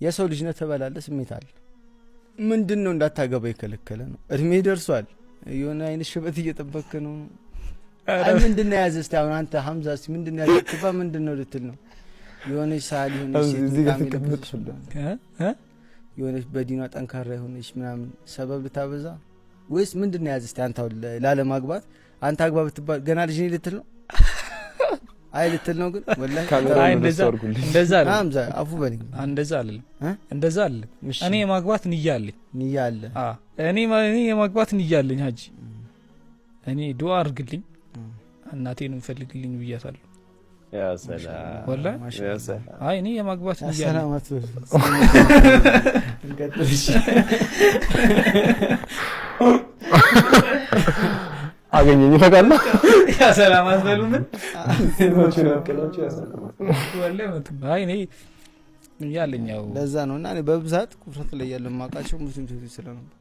የሰው ልጅ ነው ተበላለ ስሜት አለ ምንድነው እንዳታገባ ይከለከለ ነው እድሜ ደርሷል የሆነ አይነት ሽበት እየጠበከ ነው አይ ምንድነው ያዘስታ አሁን አንተ ሐምዛ እስቲ ምንድነው ያዘክባ ምንድነው ልትል ነው የሆነ ሳሊ ሆነ የሆነ በዲኗ ጠንካራ ሆነሽ ምናምን ሰበብ ልታበዛ ወይስ ምንድነው ያዘስታ አንተ ላለማግባት አንተ አግባ ብትባል ገና ልጅ ነኝ ልትል ነው አይ ልትል ነው ግን ወላሂ አይ እንደዛ አይደል ሐምዛ አፉ በለኝ እንደዛ አይደል እኔ የማግባት ንያ አለ እኔ የማግባት ንያ አለኝ ሀጂ እኔ ዱአ አርግልኝ እናቴን እንፈልግልኝ ብያታለሁ ያ ሰላም ወላሂ ያ ሰላም አይ እኔ የማግባት ንያ አለኝ ሰላማቱ እንቀጥልሽ አገኘኝ ይፈቃል ያ ሰላም አስበሉን ሰዎች ናቸው ያ ሰላም ወላሂ አይ እኔ ያለኛው ለዛ ነውና እኔ በብዛት ኩፍረት ላይ ያለው ማቃቸው ሙስሊም ሴቶች ስለነበር